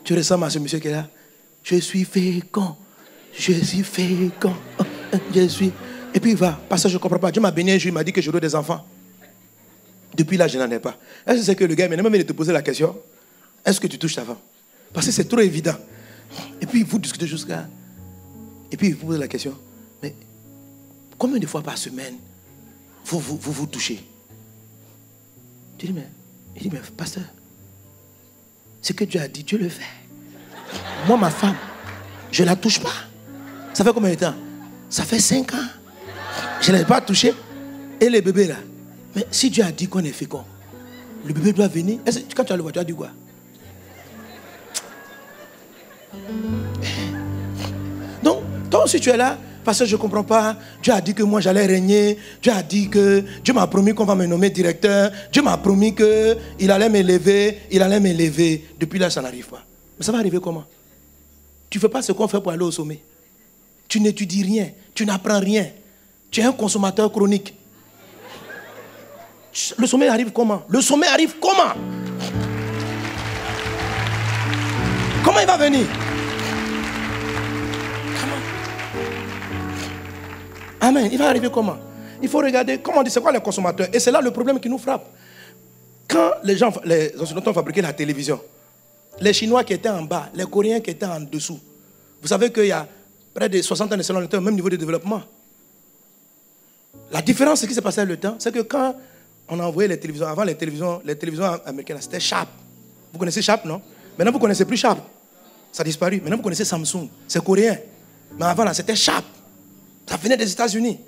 Tu ressembles à ce monsieur qui est là. Je suis fécond. Je suis fécond. Je suis... Et puis il va. Parce que je ne comprends pas. Dieu m'a béni un jour, il m'a dit que j'aurai des enfants. Depuis là, je n'en ai pas. Est-ce que c'est que le gars, maintenant, même il te posait la question, est-ce que tu touches ta femme? Parce que c'est trop évident. Et puis vous discutez jusqu'à... Et puis il vous pose la question, mais combien de fois par semaine vous touchez? Tu dis, mais... Il dit, mais pasteur, ce que Dieu a dit, Dieu le fait. Moi, ma femme, je ne la touche pas. Ça fait combien de temps? Ça fait 5 ans. Je ne l'ai pas touché. Et les bébés là? Mais si Dieu a dit qu'on est fécond, le bébé doit venir. Quand tu vas le voir, tu as dit quoi? Donc, toi aussi tu es là, parce que je ne comprends pas. Dieu a dit que moi j'allais régner. Dieu a dit que Dieu m'a promis qu'on va me nommer directeur. Dieu m'a promis qu'il allait m'élever. Il allait m'élever. Depuis là, ça n'arrive pas. Mais ça va arriver comment? Tu ne fais pas ce qu'on fait pour aller au sommet. Tu n'étudies rien. Tu n'apprends rien. Tu es un consommateur chronique. Le sommet arrive comment? Le sommet arrive comment? Comment il va venir? Amen. Il va arriver comment? Il faut regarder, comment on dit, c'est quoi les consommateurs? Et c'est là le problème qui nous frappe. Quand les Occidentaux ont fabriqué la télévision, les Chinois qui étaient en bas, les Coréens qui étaient en dessous, vous savez qu'il y a près de 60 ans de cela, on était au même niveau de développement. La différence, ce qui s'est passé avec le temps, c'est que quand on a envoyé les télévisions, avant les télévisions américaines, c'était Sharp. Vous connaissez Sharp, non? Maintenant, vous ne connaissez plus Sharp. Ça a disparu. Maintenant, vous connaissez Samsung. C'est coréen. Mais avant, là, c'était Sharp. Ça venait des États-Unis.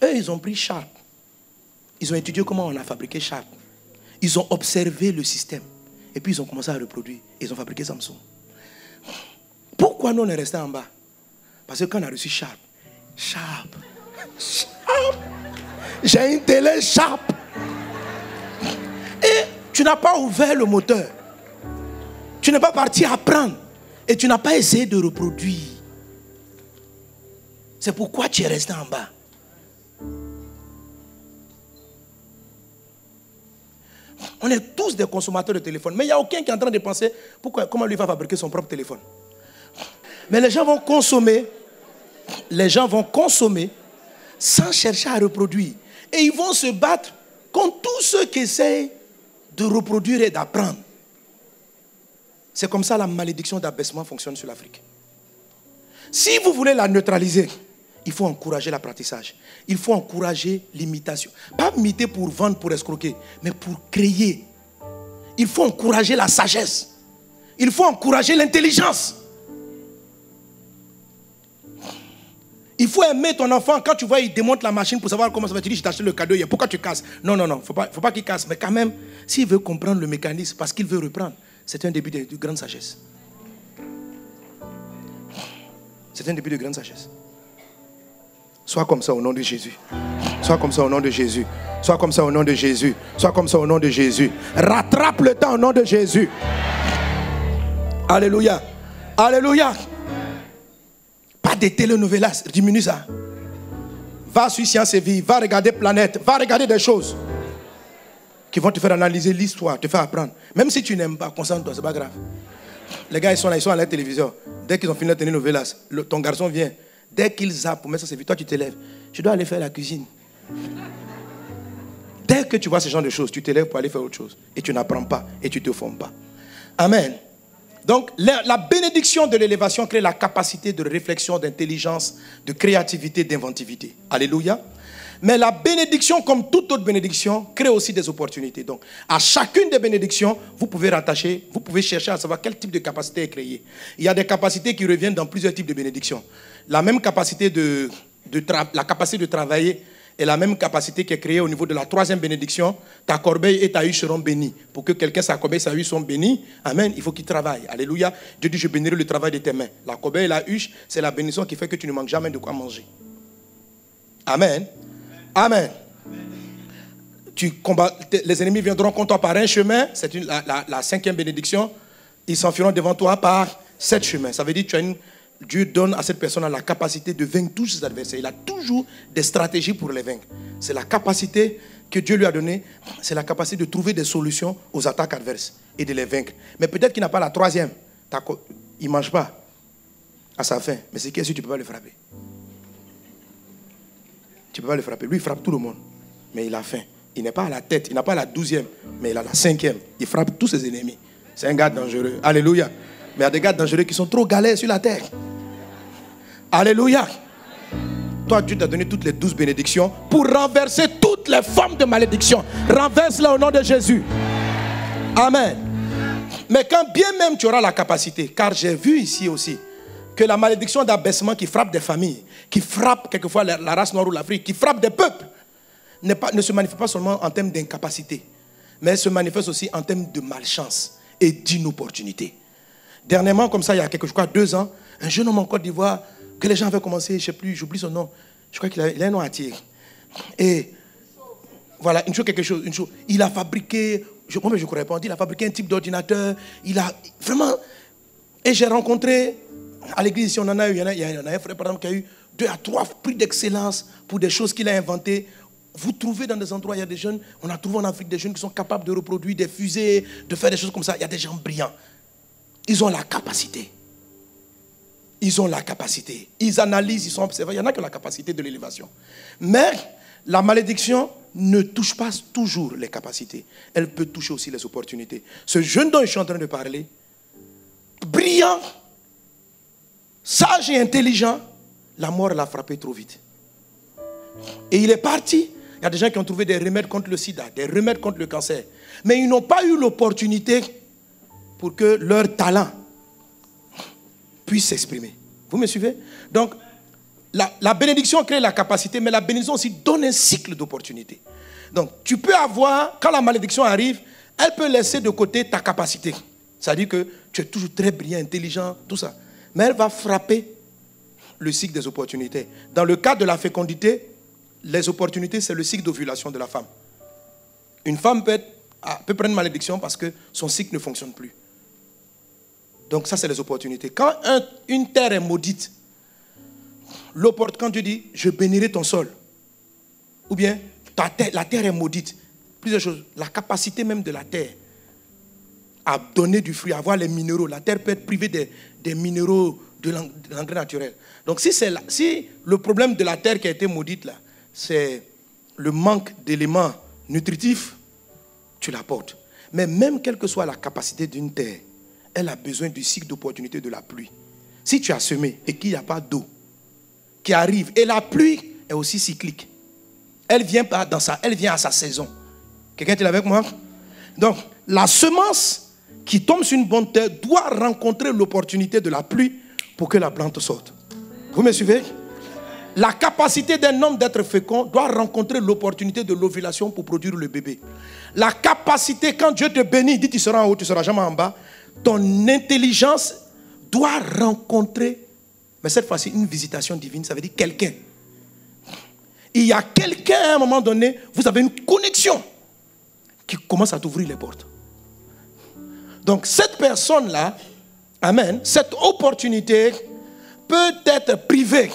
Eux, ils ont pris Sharp. Ils ont étudié comment on a fabriqué Sharp. Ils ont observé le système. Et puis, ils ont commencé à reproduire. Ils ont fabriqué Samsung. Pourquoi nous, on est restés en bas? Parce que quand on a reçu Sharp, j'ai une télé Sharp. Et tu n'as pas ouvert le moteur. Tu n'es pas parti apprendre. Et tu n'as pas essayé de reproduire. C'est pourquoi tu es resté en bas. On est tous des consommateurs de téléphone. Mais il n'y a aucun qui est en train de penser comment lui va fabriquer son propre téléphone. Mais les gens vont consommer. Les gens vont consommer sans chercher à reproduire. Et ils vont se battre contre tous ceux qui essayent de reproduire et d'apprendre. C'est comme ça la malédiction d'abaissement fonctionne sur l'Afrique. Si vous voulez la neutraliser, il faut encourager l'apprentissage. Il faut encourager l'imitation. Pas imiter pour vendre, pour escroquer, mais pour créer. Il faut encourager la sagesse. Il faut encourager l'intelligence. Il faut aimer ton enfant. Quand tu vois, il démonte la machine pour savoir comment ça va. Tu dis, je t'ai acheté le cadeau hier. Pourquoi tu casses? Non. Il ne faut pas qu'il casse. Mais quand même, s'il veut comprendre le mécanisme, parce qu'il veut reprendre, c'est un début de grande sagesse. C'est un début de grande sagesse. Sois comme ça au nom de Jésus. Sois comme ça au nom de Jésus. Sois comme ça au nom de Jésus. Sois comme ça au nom de Jésus. Rattrape le temps au nom de Jésus. Alléluia. Alléluia. Pas de télénovelas, diminue ça. Va sur Science et Vie, va regarder Planète, va regarder des choses qui vont te faire analyser l'histoire, te faire apprendre. Même si tu n'aimes pas, concentre-toi, c'est pas grave. Les gars, ils sont là, ils sont à la télévision. Dès qu'ils ont fini de tenir novelas, ton garçon vient. Dès qu'il zappe pour mettre ça, c'est vite, toi tu te lèves. Je dois aller faire la cuisine. Dès que tu vois ce genre de choses, tu te lèves pour aller faire autre chose. Et tu n'apprends pas, et tu ne te formes pas. Amen. Donc, la bénédiction de l'élévation crée la capacité de réflexion, d'intelligence, de créativité, d'inventivité. Alléluia. Mais la bénédiction, comme toute autre bénédiction, crée aussi des opportunités. Donc, à chacune des bénédictions, vous pouvez rattacher, vous pouvez chercher à savoir quel type de capacité est créée. Il y a des capacités qui reviennent dans plusieurs types de bénédictions. La même capacité la capacité de travailler est la même capacité qui est créée au niveau de la troisième bénédiction. Ta corbeille et ta huche seront bénies. Pour que quelqu'un, sa corbeille et sa huche sont bénies, amen, il faut qu'il travaille. Alléluia. Dieu dit, je bénirai le travail de tes mains. La corbeille et la huche, c'est la bénédiction qui fait que tu ne manques jamais de quoi manger. Amen. Amen. Les ennemis viendront contre toi par un chemin. C'est la cinquième bénédiction. Ils s'enfuiront devant toi par 7 chemins. Ça veut dire que Dieu donne à cette personne la capacité de vaincre tous ses adversaires. Il a toujours des stratégies pour les vaincre. C'est la capacité que Dieu lui a donnée. C'est la capacité de trouver des solutions aux attaques adverses et de les vaincre. Mais peut-être qu'il n'a pas la troisième. il ne mange pas à sa faim. Mais c'est qu'est-ce que tu ne peux pas le frapper? Tu ne peux pas le frapper. Lui, il frappe tout le monde. Mais il a faim. Il n'est pas à la tête. Il n'a pas la 12e. Mais il a la 5e. Il frappe tous ses ennemis. C'est un gars dangereux. Alléluia. Mais il y a des gars dangereux qui sont trop galères sur la terre. Alléluia. Toi, Dieu t'a donné toutes les 12 bénédictions pour renverser toutes les formes de malédiction. Renverse-la au nom de Jésus. Amen. Mais quand bien même tu auras la capacité, car j'ai vu ici aussi que la malédiction d'abaissement qui frappe des familles, qui frappe quelquefois la race noire ou l'Afrique, qui frappe des peuples, ne se manifeste pas seulement en termes d'incapacité, mais elle se manifeste aussi en termes de malchance et d'inopportunité. Dernièrement, comme ça, il y a je crois 2 ans, un jeune homme en Côte d'Ivoire, que les gens avaient commencé, je ne sais plus, j'oublie son nom, je crois qu'il a un nom à tirer. Et voilà, une chose, il a fabriqué, moi je ne croyais pas, il a fabriqué un type d'ordinateur, il a vraiment, et j'ai rencontré, à l'église ici, on en a eu, il y en a un frère par exemple qui a eu 2 à 3 prix d'excellence pour des choses qu'il a inventées. Vous trouvez dans des endroits, il y a des jeunes, on a trouvé en Afrique des jeunes qui sont capables de reproduire des fusées, de faire des choses comme ça. Il y a des gens brillants. Ils ont la capacité. Ils ont la capacité. Ils analysent, ils sont observants. Il y en a qui ont la capacité de l'élévation. Mais la malédiction ne touche pas toujours les capacités. Elle peut toucher aussi les opportunités. Ce jeune dont je suis en train de parler, brillant, sage et intelligent, la mort l'a frappé trop vite. Et il est parti. Il y a des gens qui ont trouvé des remèdes contre le sida, des remèdes contre le cancer. Mais ils n'ont pas eu l'opportunité pour que leur talent puisse s'exprimer. Vous me suivez? Donc, la bénédiction crée la capacité, mais la bénédiction aussi donne un cycle d'opportunités. Donc, tu peux avoir, quand la malédiction arrive, elle peut laisser de côté ta capacité. C'est-à-dire que tu es toujours très brillant, intelligent, tout ça. Mais elle va frapper le cycle des opportunités. Dans le cas de la fécondité, les opportunités, c'est le cycle d'ovulation de la femme. Une femme peut prendre une malédiction parce que son cycle ne fonctionne plus. Donc ça, c'est les opportunités. Quand une terre est maudite, quand Dieu dit, je bénirai ton sol, ou bien la terre est maudite, plusieurs choses. La capacité même de la terre à donner du fruit, à avoir les minéraux. La terre peut être privée des minéraux de l'engrais naturel. Donc si le problème de la terre qui a été maudite, là, c'est le manque d'éléments nutritifs, tu l'apportes. Mais même quelle que soit la capacité d'une terre, elle a besoin du cycle d'opportunité de la pluie. Si tu as semé et qu'il n'y a pas d'eau qui arrive, et la pluie est aussi cyclique, elle vient à sa saison. Quelqu'un est avec moi? Donc, la semence qui tombe sur une bonne terre doit rencontrer l'opportunité de la pluie pour que la plante sorte. Vous me suivez? La capacité d'un homme d'être fécond doit rencontrer l'opportunité de l'ovulation pour produire le bébé. La capacité, quand Dieu te bénit, il dit tu seras en haut, tu ne seras jamais en bas. Ton intelligence doit rencontrer, mais cette fois-ci, une visitation divine, ça veut dire quelqu'un. Il y a quelqu'un à un moment donné, vous avez une connexion qui commence à t'ouvrir les portes. Donc cette personne-là, amen, cette opportunité peut être privée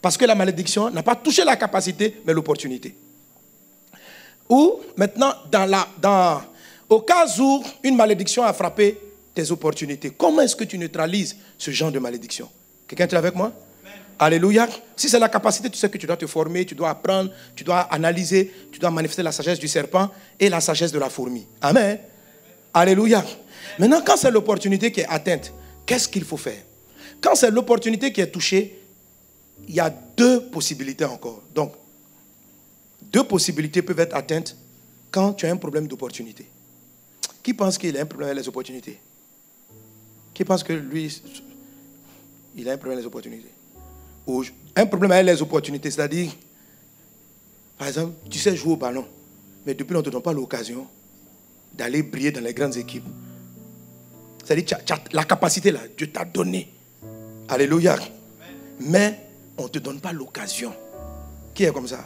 parce que la malédiction n'a pas touché la capacité, mais l'opportunité. Ou maintenant, au cas où une malédiction a frappé tes opportunités, comment est-ce que tu neutralises ce genre de malédiction? Quelqu'un est avec moi? Amen. Alléluia. Si c'est la capacité, tu sais que tu dois te former, tu dois apprendre, tu dois analyser, tu dois manifester la sagesse du serpent et la sagesse de la fourmi. Amen. Amen. Alléluia. Amen. Maintenant, quand c'est l'opportunité qui est atteinte, qu'est-ce qu'il faut faire? Quand c'est l'opportunité qui est touchée, il y a 2 possibilités encore. Donc, 2 possibilités peuvent être atteintes quand tu as un problème d'opportunité. Qui pense qu'il a un problème avec les opportunités? Qui pense que lui, il a un problème avec les opportunités? Ou un problème avec les opportunités, c'est-à-dire, par exemple, tu sais jouer au ballon, mais depuis on ne te donne pas l'occasion d'aller briller dans les grandes équipes. C'est-à-dire, tu as la capacité là, Dieu t'a donné. Alléluia. Mais on ne te donne pas l'occasion. Qui est comme ça?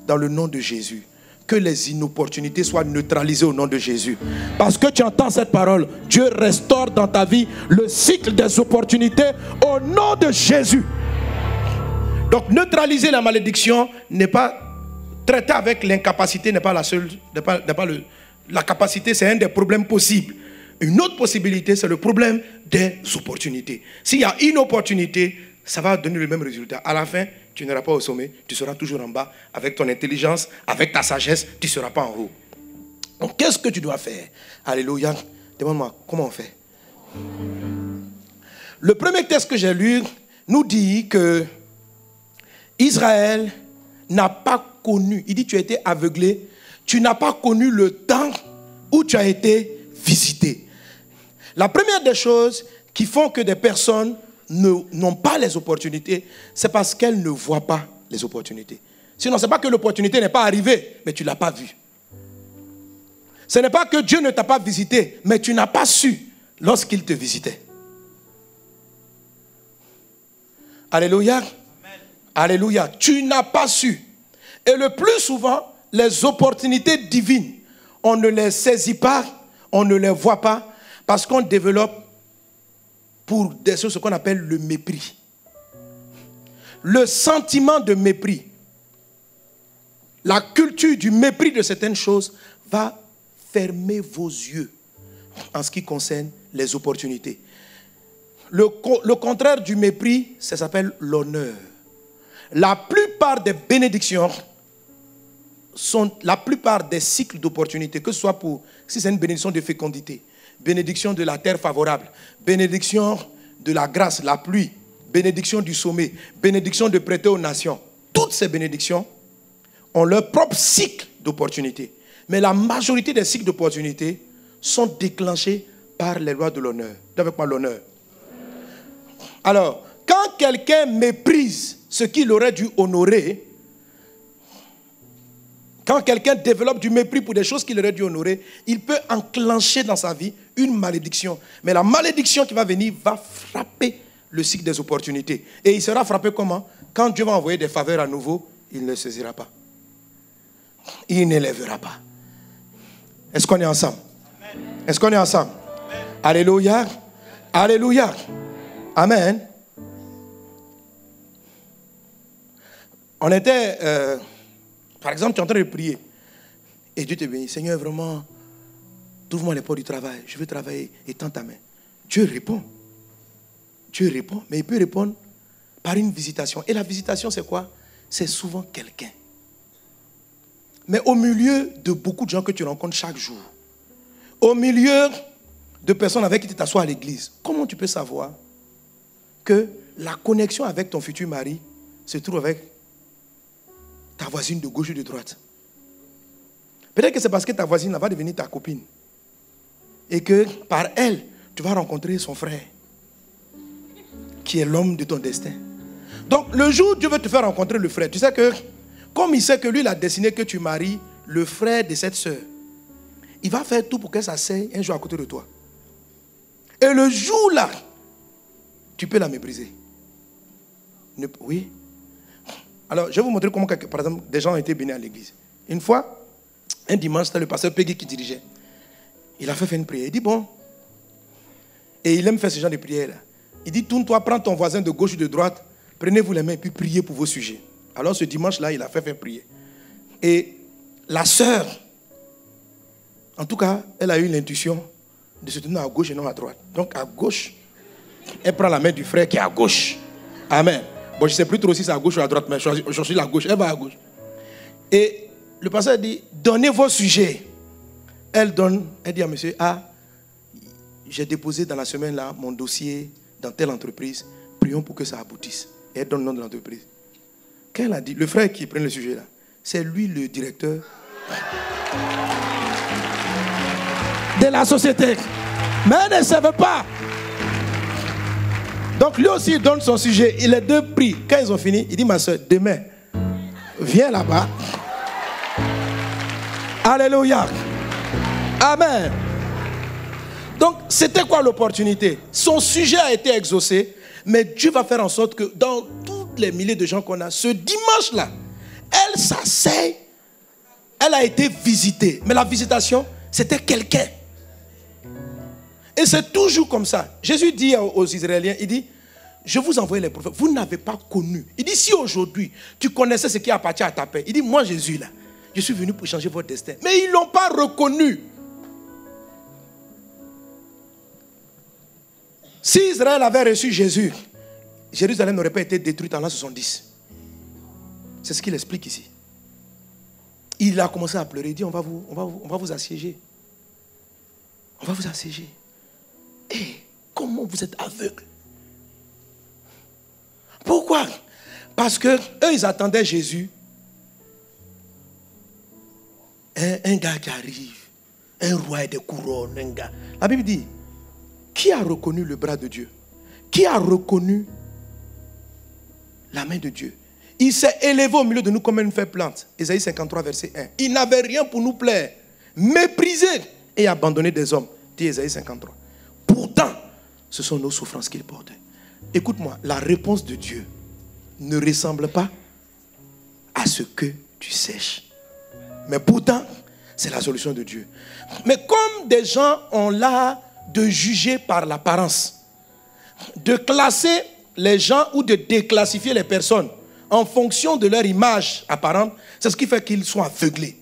Dans le nom de Jésus. Que les inopportunités soient neutralisées au nom de Jésus. Parce que tu entends cette parole. Dieu restaure dans ta vie le cycle des opportunités au nom de Jésus. Donc neutraliser la malédiction n'est pas traiter avec l'incapacité, n'est pas la seule, la capacité, c'est un des problèmes possibles. Une autre possibilité, c'est le problème des opportunités. S'il y a une opportunité, ça va donner le même résultat. À la fin, tu n'auras pas au sommet, tu seras toujours en bas. Avec ton intelligence, avec ta sagesse, tu ne seras pas en haut. Donc, qu'est-ce que tu dois faire? Alléluia. Demande-moi, comment on fait? Le premier texte que j'ai lu nous dit que Israël n'a pas connu, il dit tu as été aveuglé, tu n'as pas connu le temps où tu as été visité. La première des choses qui font que des personnes n'ont pas les opportunités, c'est parce qu'elles ne voient pas les opportunités. Sinon, ce n'est pas que l'opportunité n'est pas arrivée, mais tu ne l'as pas vue. Ce n'est pas que Dieu ne t'a pas visité, mais tu n'as pas su lorsqu'il te visitait. Alléluia. Amen. Alléluia. Tu n'as pas su. Et le plus souvent, les opportunités divines, on ne les saisit pas, on ne les voit pas, parce qu'on développe pour des choses ce qu'on appelle le mépris. Le sentiment de mépris, la culture du mépris de certaines choses va fermer vos yeux en ce qui concerne les opportunités. Le contraire du mépris, ça s'appelle l'honneur. La plupart des bénédictions sont la plupart des cycles d'opportunités, que ce soit pour, si c'est une bénédiction de fécondité, bénédiction de la terre favorable, bénédiction de la grâce, la pluie, bénédiction du sommet, bénédiction de prêter aux nations. Toutes ces bénédictions ont leur propre cycle d'opportunités. Mais la majorité des cycles d'opportunités sont déclenchés par les lois de l'honneur. Dis avec moi l'honneur. Alors, quand quelqu'un méprise ce qu'il aurait dû honorer, quand quelqu'un développe du mépris pour des choses qu'il aurait dû honorer, il peut enclencher dans sa vie une malédiction. Mais la malédiction qui va venir va frapper le cycle des opportunités. Et il sera frappé comment? Quand Dieu va envoyer des faveurs à nouveau, il ne saisira pas. Il n'élèvera pas. Est-ce qu'on est ensemble? Est-ce qu'on est ensemble? Amen. Alléluia. Alléluia. Amen. On était, par exemple, tu es en train de prier. Et Dieu te bénit. Seigneur, vraiment, ouvre-moi les portes du travail. Je veux travailler. Et tends ta main. Dieu répond. Dieu répond. Mais il peut répondre par une visitation. Et la visitation, c'est quoi? C'est souvent quelqu'un. Mais au milieu de beaucoup de gens que tu rencontres chaque jour, au milieu de personnes avec qui tu t'assois à l'église, comment tu peux savoir que la connexion avec ton futur mari se trouve avec ta voisine de gauche ou de droite? Peut-être que c'est parce que ta voisine va devenir ta copine. Et que par elle, tu vas rencontrer son frère, qui est l'homme de ton destin. Donc le jour où Dieu veut te faire rencontrer le frère, tu sais que, comme il sait que lui, il a destiné que tu maries le frère de cette sœur, il va faire tout pour qu'elle s'asseye un jour à côté de toi. Et le jour-là, tu peux la mépriser. Oui. Alors, je vais vous montrer comment, par exemple, des gens ont été bénis à l'église. Une fois, un dimanche, c'était le pasteur Peggy qui dirigeait. Il a fait une prière. Il dit, bon, et il aime faire ce genre de prière-là. Il dit, tourne-toi, prends ton voisin de gauche ou de droite, prenez-vous les mains et puis priez pour vos sujets. Alors, ce dimanche-là, il a fait une prière. Et la sœur, en tout cas, elle a eu l'intuition de se tenir à gauche et non à droite. Donc, à gauche, elle prend la main du frère qui est à gauche. Amen. Bon, je ne sais plus trop si c'est à gauche ou à droite, mais je choisis la gauche. Elle va à gauche. Et le pasteur dit, donnez vos sujets. Elle donne, elle dit à monsieur, j'ai déposé dans la semaine là mon dossier dans telle entreprise. Prions pour que ça aboutisse. Et elle donne le nom de l'entreprise. Quand elle a dit, le frère qui prend le sujet là, c'est lui le directeur de la société. Mais elle ne savait pas. Donc lui aussi il donne son sujet. Il les deux pris. Quand ils ont fini, il dit, ma soeur, demain, viens là-bas. Alléluia. Amen. Donc c'était quoi l'opportunité? Son sujet a été exaucé, mais Dieu va faire en sorte que dans toutes les milliers de gens qu'on a, ce dimanche-là, elle s'asseye, elle a été visitée. Mais la visitation, c'était quelqu'un. Et c'est toujours comme ça. Jésus dit aux Israéliens, il dit, je vous envoie les prophètes, vous n'avez pas connu. Il dit, si aujourd'hui, tu connaissais ce qui appartient à ta paix, il dit, moi Jésus là, je suis venu pour changer votre destin. Mais ils ne l'ont pas reconnu. Si Israël avait reçu Jésus, Jérusalem n'aurait pas été détruite en l'an 70. C'est ce qu'il explique ici. Il a commencé à pleurer. Il dit, on va vous assiéger. On va vous assiéger. Et comment vous êtes aveugles? Pourquoi? Parce que eux, ils attendaient Jésus. Un gars qui arrive. Un roi et des couronnes. Un gars. La Bible dit, qui a reconnu le bras de Dieu? Qui a reconnu la main de Dieu? Il s'est élevé au milieu de nous comme une feuille plante. Ésaïe 53, verset 1. Il n'avait rien pour nous plaire. Méprisé et abandonné des hommes. Dit Ésaïe 53. Pourtant, ce sont nos souffrances qu'il portait. Écoute-moi, la réponse de Dieu ne ressemble pas à ce que tu sèches. Mais pourtant, c'est la solution de Dieu. Mais comme des gens ont l'art de juger par l'apparence, de classer les gens ou de déclassifier les personnes en fonction de leur image apparente, c'est ce qui fait qu'ils sont aveuglés.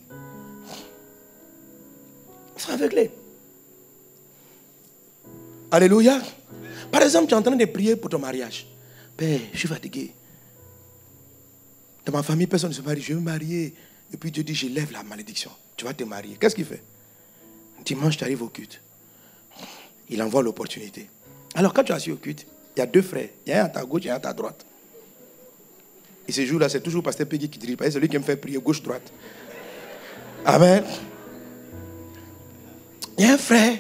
Ils sont aveuglés. Alléluia. Par exemple, tu es en train de prier pour ton mariage. Père, je suis fatigué. Dans ma famille, personne ne se marie. Je veux me marier. Et puis Dieu dit, je lève la malédiction. Tu vas te marier. Qu'est-ce qu'il fait? Dimanche, tu arrives au culte. Il envoie l'opportunité. Alors, quand tu es assis au culte, il y a deux frères. Il y a un à ta gauche et un à ta droite. Et ce jour-là, c'est toujours Pasteur Peggy qui dirige. C'est celui qui me fait prier gauche-droite. Amen. Il y a un frère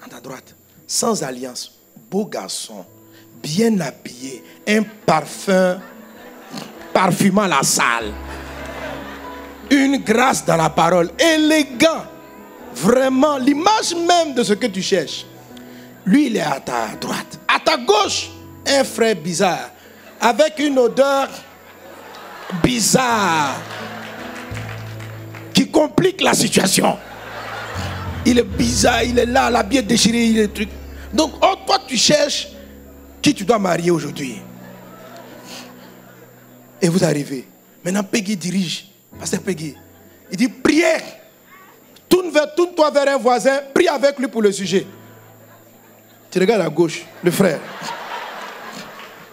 à ta droite, sans alliance, beau garçon, bien habillé, un parfum parfumant la salle, une grâce dans la parole, élégant, vraiment l'image même de ce que tu cherches. Lui, il est à ta droite. À ta gauche, un frère bizarre, avec une odeur bizarre qui complique la situation. Il est bizarre, il est là, l'habit est déchiré, il est truc. Donc, oh, toi, tu cherches qui tu dois marier aujourd'hui. Et vous arrivez. Maintenant, Peggy dirige. Pasteur Peggy. Il dit, priez. Tourne-toi vers un voisin, prie avec lui pour le sujet. Tu regardes à gauche, le frère.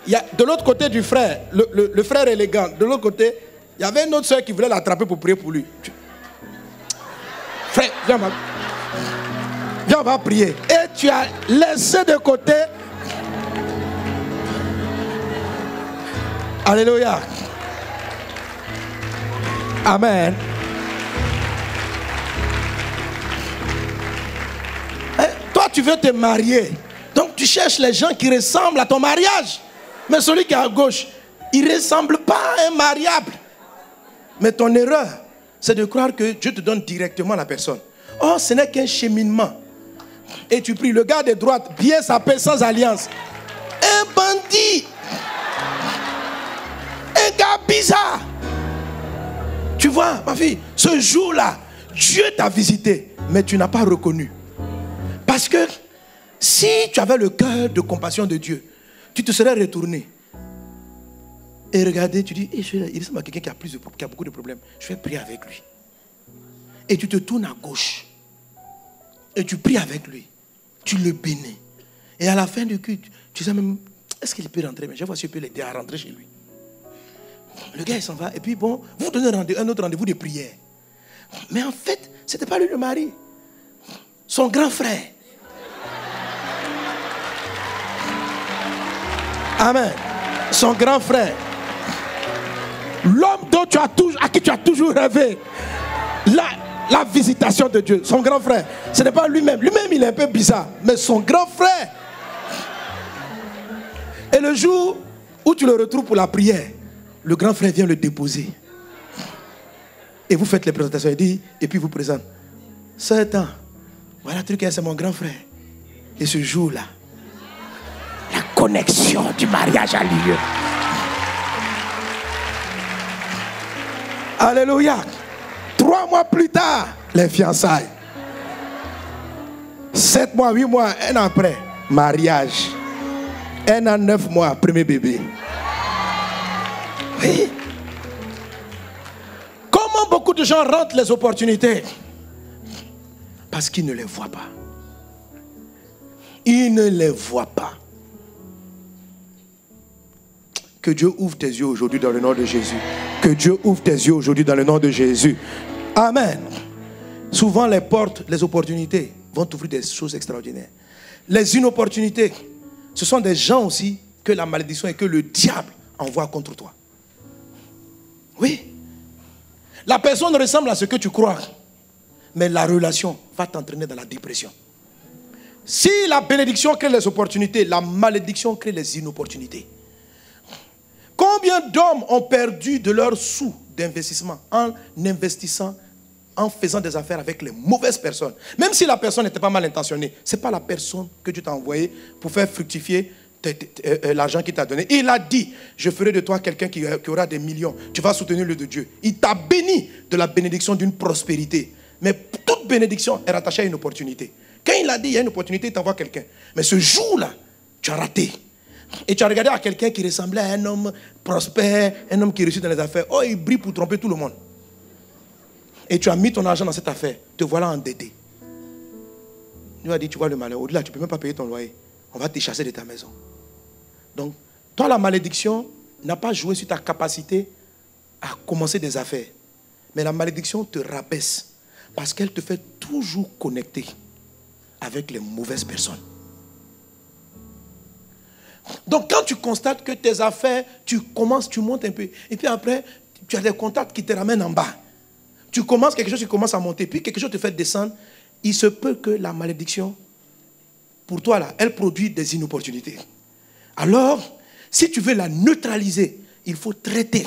Il y a, de l'autre côté du frère, le frère élégant, de l'autre côté, il y avait une autre soeur qui voulait l'attraper pour prier pour lui. Frère, viens, on va prier. Et tu as laissé de côté. Alléluia. Amen. Et toi, tu veux te marier. Donc, tu cherches les gens qui ressemblent à ton mariage. Mais celui qui est à gauche, il ne ressemble pas à un mariable. Mais ton erreur, c'est de croire que Dieu te donne directement la personne. Oh, ce n'est qu'un cheminement. Et tu pries, le gars de droite, bien sapé, sans alliance. Un bandit. Un gars bizarre. Tu vois, ma fille, ce jour-là, Dieu t'a visité, mais tu n'as pas reconnu. Parce que si tu avais le cœur de compassion de Dieu, tu te serais retourné. Et regardez, tu dis, il ressemble à quelqu'un qui a beaucoup de problèmes. Je vais prier avec lui. Et tu te tournes à gauche. Et tu pries avec lui. Tu le bénis. Et à la fin du culte, tu sais même, est-ce qu'il peut rentrer? Mais je vois si je peux l'aider à rentrer chez lui. Le gars, il s'en va. Et puis bon, vous donnez un autre rendez-vous de prière. Mais en fait, ce n'était pas lui le mari. Son grand frère. Amen. Son grand frère. L'homme à qui tu as toujours rêvé. La visitation de Dieu. Son grand frère. Ce n'est pas lui-même. Lui-même, il est un peu bizarre. Mais son grand frère. Et le jour où tu le retrouves pour la prière, le grand frère vient le déposer. Et vous faites les présentations. Il dit, et puis vous présente. Ce temps, voilà le truc, c'est mon grand frère. Et ce jour-là, la connexion du mariage a lieu. Alléluia. 3 mois plus tard, les fiançailles. 7 mois, 8 mois, 1 an après, mariage. 1 an, 9 mois, premier bébé. Oui. Comment beaucoup de gens ratent les opportunités? Parce qu'ils ne les voient pas. Ils ne les voient pas. Que Dieu ouvre tes yeux aujourd'hui dans le nom de Jésus. Que Dieu ouvre tes yeux aujourd'hui dans le nom de Jésus. Amen. Souvent les portes, les opportunités vont t'ouvrir des choses extraordinaires. Les inopportunités, ce sont des gens aussi que la malédiction et que le diable envoie contre toi. Oui. La personne ressemble à ce que tu crois, mais la relation va t'entraîner dans la dépression. Si la bénédiction crée les opportunités, la malédiction crée les inopportunités. Combien d'hommes ont perdu de leurs sous d'investissement en investissant, en faisant des affaires avec les mauvaises personnes? Même si la personne n'était pas mal intentionnée, ce n'est pas la personne que Dieu t'a envoyée pour faire fructifier l'argent qu'il t'a donné. Il a dit, je ferai de toi quelqu'un qui aura des millions. Tu vas soutenir le de Dieu. Il t'a béni de la bénédiction d'une prospérité. Mais toute bénédiction est rattachée à une opportunité. Quand il a dit, il y a une opportunité, il t'envoie quelqu'un. Mais ce jour-là, tu as raté. Et tu as regardé à quelqu'un qui ressemblait à un homme prospère, un homme qui est réussit dans les affaires. Oh, il brille pour tromper tout le monde. Et tu as mis ton argent dans cette affaire. Te voilà endetté. Dieu a dit, tu vois le malheur. Au-delà, tu ne peux même pas payer ton loyer. On va te chasser de ta maison. Donc, toi, la malédiction n'a pas joué sur ta capacité à commencer des affaires. Mais la malédiction te rabaisse. Parce qu'elle te fait toujours connecter avec les mauvaises personnes. Donc quand tu constates que tes affaires, tu montes un peu. Et puis après, tu as des contacts qui te ramènent en bas. Tu commences quelque chose qui commence à monter. Puis quelque chose te fait descendre. Il se peut que la malédiction, pour toi là, elle produit des inopportunités. Alors, si tu veux la neutraliser, il faut traiter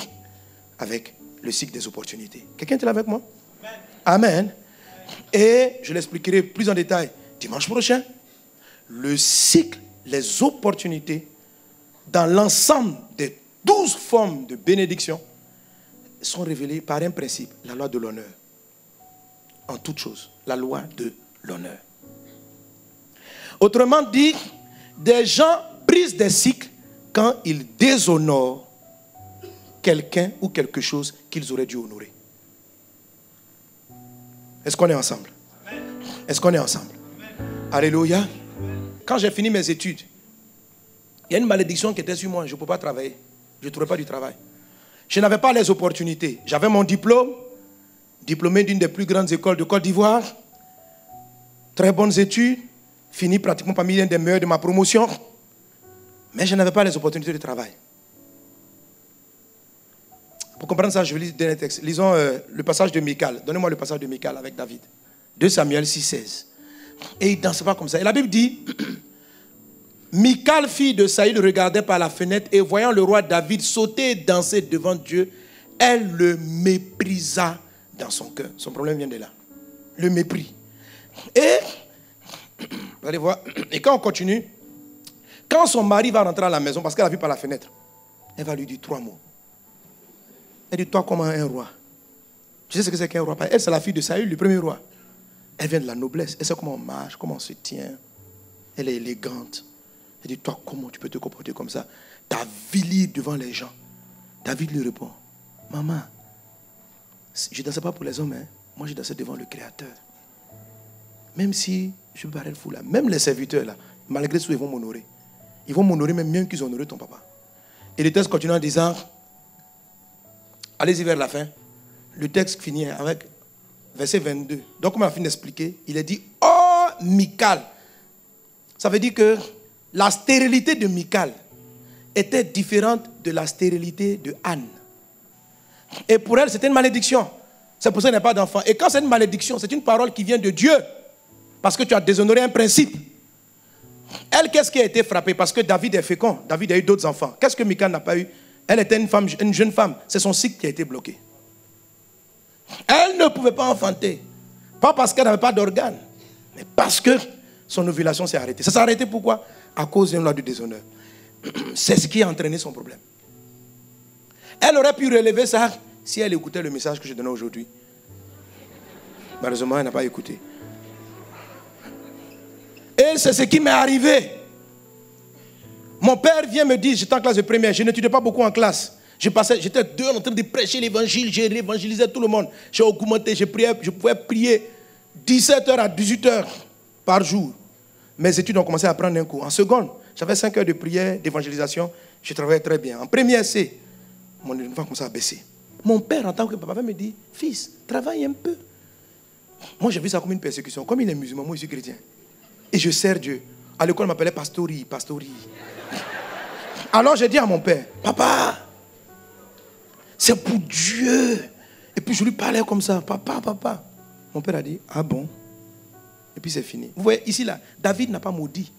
avec le cycle des opportunités. Quelqu'un est là avec moi? Amen. Et je l'expliquerai plus en détail dimanche prochain. Le cycle, les opportunités, dans l'ensemble des 12 formes de bénédiction, sont révélées par un principe, la loi de l'honneur. En toute chose, la loi de l'honneur. Autrement dit, des gens brisent des cycles quand ils déshonorent quelqu'un ou quelque chose qu'ils auraient dû honorer. Est-ce qu'on est ensemble? Est-ce qu'on est ensemble? Alléluia. Quand j'ai fini mes études, il y a une malédiction qui était sur moi. Je ne peux pas travailler. Je ne trouvais pas du travail. Je n'avais pas les opportunités. J'avais mon diplôme, diplômé d'une des plus grandes écoles de Côte d'Ivoire. Très bonnes études. Fini pratiquement parmi l'un des meilleurs de ma promotion. Mais je n'avais pas les opportunités de travail. Pour comprendre ça, je vais lire un texte. Lisons le passage de Michal. Donnez-moi le passage de Michal avec David. 2 Samuel 6,16. Et il ne danse pas comme ça. Et la Bible dit, Michal, fille de Saïl, regardait par la fenêtre et voyant le roi David sauter et danser devant Dieu, elle le méprisa dans son cœur. Son problème vient de là. Le mépris. Et, vous allez voir, et quand on continue, quand son mari va rentrer à la maison, parce qu'elle a vu par la fenêtre, elle va lui dire 3 mots. Elle dit, toi comme un roi. Tu sais ce que c'est qu'un roi? Elle, c'est la fille de Saül, le premier roi. Elle vient de la noblesse. Elle sait comment on marche, comment on se tient. Elle est élégante. Elle dit, toi, comment tu peux te comporter comme ça? T'avilir devant les gens. David lui répond, maman, je ne dansais pas pour les hommes, hein. Moi je dansais devant le Créateur. Même si je me parais le fou là, même les serviteurs là, malgré tout, ils vont m'honorer. Ils vont m'honorer même mieux qu'ils honoraient ton papa. Et le texte continue en disant, allez-y vers la fin. Le texte finit avec verset 22. Donc, comme on a fini d'expliquer, il est dit, oh, Michal. Ça veut dire que la stérilité de Michal était différente de la stérilité de Anne. Et pour elle, c'était une malédiction. C'est pour ça qu'elle n'a pas d'enfant. Et quand c'est une malédiction, c'est une parole qui vient de Dieu. Parce que tu as déshonoré un principe. Elle, qu'est-ce qui a été frappée? Parce que David est fécond. David a eu d'autres enfants. Qu'est-ce que Michal n'a pas eu? Elle était une jeune femme. C'est son cycle qui a été bloqué. Elle ne pouvait pas enfanter. Pas parce qu'elle n'avait pas d'organes, mais parce que son ovulation s'est arrêtée. Ça s'est arrêté pourquoi? À cause d'une loi de déshonneur. C'est ce qui a entraîné son problème. Elle aurait pu relever ça si elle écoutait le message que je donnais aujourd'hui. Malheureusement, elle n'a pas écouté. Et c'est ce qui m'est arrivé. Mon père vient me dire, j'étais en classe de première, je n'étudiais pas beaucoup en classe. J'étais dehors en train de prêcher l'évangile, j'ai évangélisé tout le monde. J'ai augmenté, je pouvais prier 17h à 18h par jour. Mes études ont commencé à prendre un coup. En seconde, j'avais 5 heures de prière, d'évangélisation. Je travaillais très bien. En première C, mon enfant commençait à baisser. Mon père, en tant que papa, me dit, fils, travaille un peu. Moi, j'ai vu ça comme une persécution. Comme il est musulman, moi, je suis chrétien. Et je sers Dieu. À l'école, on m'appelait Pastori, Pastori. Alors, j'ai dit à mon père, papa, c'est pour Dieu. Et puis, je lui parlais comme ça, papa, papa. Mon père a dit, ah bon? Et puis, c'est fini. Vous voyez, ici, là, David n'a pas maudit.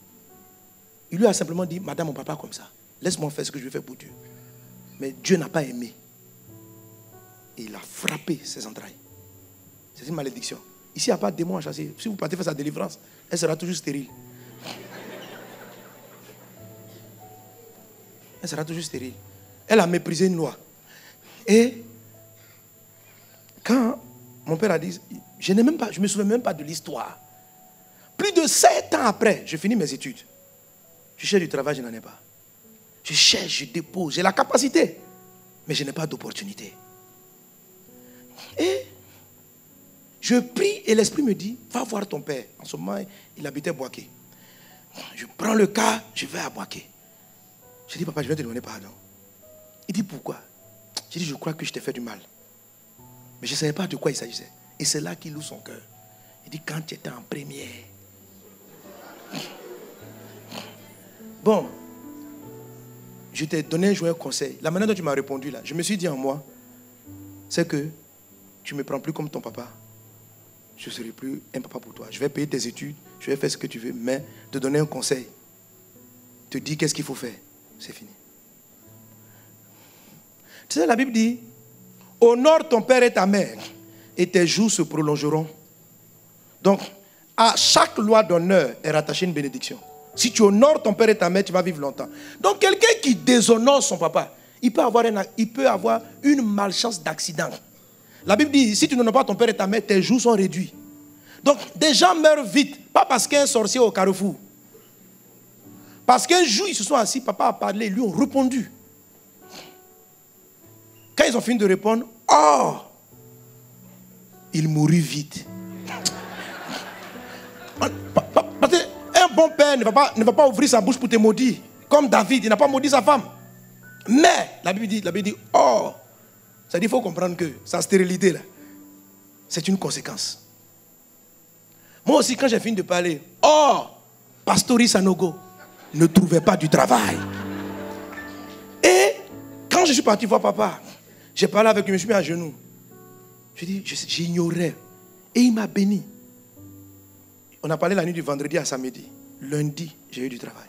Il lui a simplement dit, madame, mon papa, comme ça. Laisse-moi faire ce que je veux faire pour Dieu. Mais Dieu n'a pas aimé. Et il a frappé ses entrailles. C'est une malédiction. Ici, il n'y a pas de démon à chasser. Si vous partez faire sa délivrance, elle sera toujours stérile. Elle sera toujours stérile. Elle a méprisé une loi. Et quand mon père a dit, je ne me souviens même pas de l'histoire. Plus de 7 ans après, je finis mes études. Je cherche du travail, je n'en ai pas. Je cherche, je dépose, j'ai la capacité, mais je n'ai pas d'opportunité. Et je prie et l'esprit me dit, va voir ton père. En ce moment, il habitait Boaké. Je prends le cas, je vais à Boaké. Je dis, papa, je vais te demander pardon. Il dit, pourquoi? Je dis, je crois que je t'ai fait du mal. Mais je ne savais pas de quoi il s'agissait. Et c'est là qu'il ouvre son cœur. Il dit, quand tu étais en première. Bon, je t'ai donné un joyeux conseil. La manière dont tu m'as répondu là, je me suis dit en moi, c'est que tu ne me prends plus comme ton papa. Je ne serai plus un papa pour toi. Je vais payer tes études, je vais faire ce que tu veux, mais te donner un conseil, te dire qu'est-ce qu'il faut faire, c'est fini. Tu sais, la Bible dit, honore ton père et ta mère, et tes jours se prolongeront. Donc, à chaque loi d'honneur est rattachée une bénédiction. Si tu honores ton père et ta mère, tu vas vivre longtemps. Donc, quelqu'un qui déshonore son papa, il peut avoir une malchance d'accident. La Bible dit, si tu n'honores pas ton père et ta mère, tes jours sont réduits. Donc, des gens meurent vite, pas parce qu'il y a un sorcier au carrefour. Parce qu'un jour, ils se sont assis, papa a parlé, ils lui ont répondu. Quand ils ont fini de répondre, oh, il mourut vite. Parce qu'un bon père ne va pas ouvrir sa bouche pour te maudire. Comme David, il n'a pas maudit sa femme. Mais, la Bible dit, oh, ça dit, il faut comprendre que sa stérilité, là, c'est une conséquence. Moi aussi, quand j'ai fini de parler, oh, Pastori Sanogo ne trouvait pas du travail. Et quand je suis parti voir papa, j'ai parlé avec lui, je me suis mis à genoux. Je dis, j'ignorais. Et il m'a béni. On a parlé la nuit du vendredi à samedi. Lundi, j'ai eu du travail.